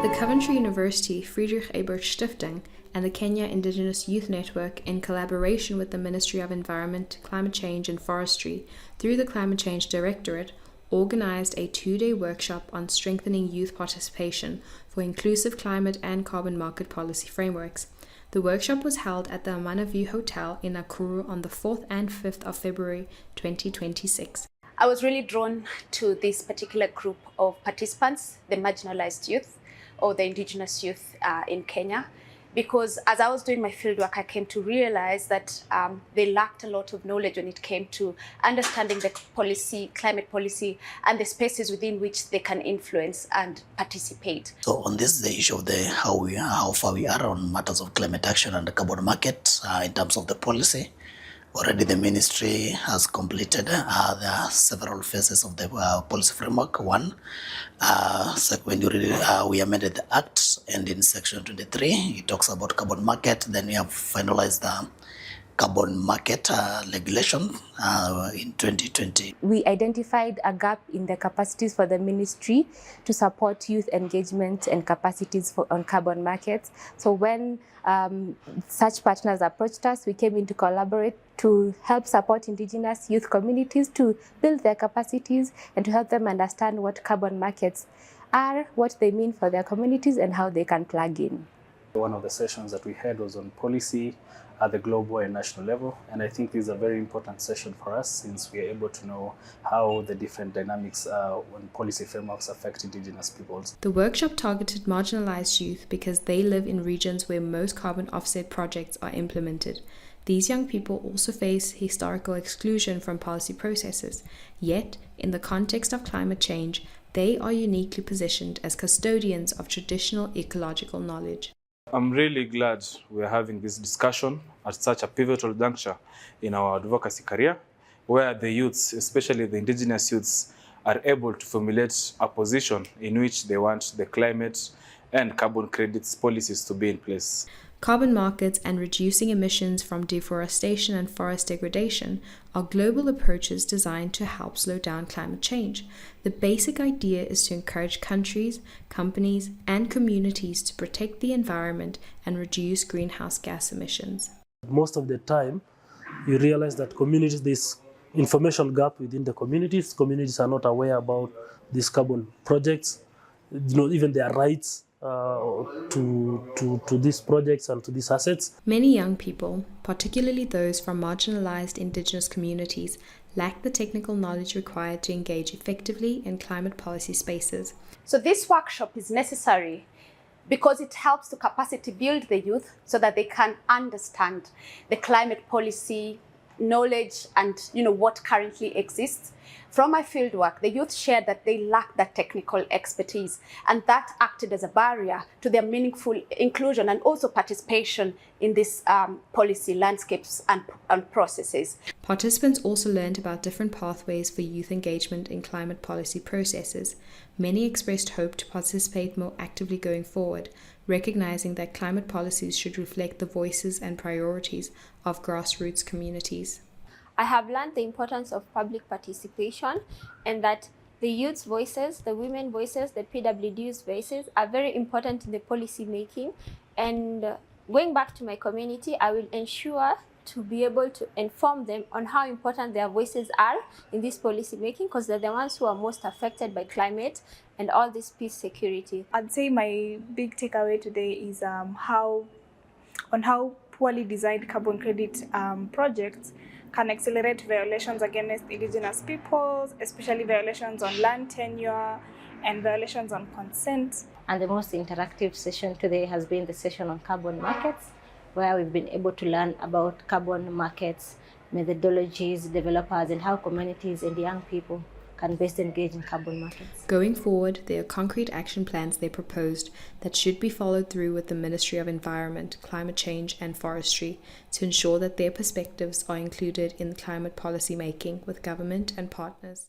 The Coventry University Friedrich Ebert Stiftung and the Kenya Indigenous Youth Network, in collaboration with the Ministry of Environment, Climate Change and Forestry through the Climate Change Directorate, organized a 2-day workshop on strengthening youth participation for inclusive climate and carbon market policy frameworks. The workshop was held at the Amana View Hotel in Nakuru on the 4th and 5th of February 2026. I was really drawn to this particular group of participants, the marginalized youth or the indigenous youth in Kenya, because as I was doing my fieldwork, I came to realize that they lacked a lot of knowledge when it came to understanding the policy, climate policy, and the spaces within which they can influence and participate. So on this, the issue of how far we are on matters of climate action and the carbon market in terms of the policy. Already the ministry has completed the several phases of the policy framework. One, when we amended the Act, and in section 23, it talks about carbon market. Then we have finalized the carbon market regulation in 2020. We identified a gap in the capacities for the ministry to support youth engagement and capacities on carbon markets. So when such partners approached us, we came in to collaborate to help support indigenous youth communities to build their capacities and to help them understand what carbon markets are, what they mean for their communities, and how they can plug in. One of the sessions that we had was on policy at the global and national level, and I think this is a very important session for us since we are able to know how the different dynamics when policy frameworks affect indigenous peoples. The workshop targeted marginalized youth because they live in regions where most carbon offset projects are implemented. These young people also face historical exclusion from policy processes, yet, in the context of climate change, they are uniquely positioned as custodians of traditional ecological knowledge. I'm really glad we're having this discussion at such a pivotal juncture in our advocacy career, where the youths, especially the indigenous youths, are able to formulate a position in which they want the climate and carbon credits policies to be in place. Carbon markets and reducing emissions from deforestation and forest degradation are global approaches designed to help slow down climate change. The basic idea is to encourage countries, companies, and communities to protect the environment and reduce greenhouse gas emissions. Most of the time, you realize that communities, this information gap within the communities. Communities are not aware about these carbon projects, even their rights to these projects and to these assets. Many young people, particularly those from marginalized indigenous communities, lack the technical knowledge required to engage effectively in climate policy spaces. So this workshop is necessary because it helps to capacity build the youth so that they can understand the climate policy knowledge and what currently exists. From my fieldwork, the youth shared that they lack that technical expertise, and that acted as a barrier to their meaningful inclusion and also participation in these policy landscapes and processes. Participants also learned about different pathways for youth engagement in climate policy processes. Many expressed hope to participate more actively going forward, recognizing that climate policies should reflect the voices and priorities of grassroots communities. I have learned the importance of public participation and that the youth's voices, the women voices, the PWD's voices are very important in the policy making. And going back to my community, I will ensure to be able to inform them on how important their voices are in this policy making, because they're the ones who are most affected by climate and all this peace security. I'd say my big takeaway today is how poorly designed carbon credit projects can accelerate violations against indigenous peoples, especially violations on land tenure and violations on consent. And the most interactive session today has been the session on carbon markets, where we've been able to learn about carbon markets, methodologies, developers, and how communities and young people can best engage in carbon markets. Going forward, there are concrete action plans they proposed that should be followed through with the Ministry of Environment, Climate Change and Forestry to ensure that their perspectives are included in climate policy making with government and partners.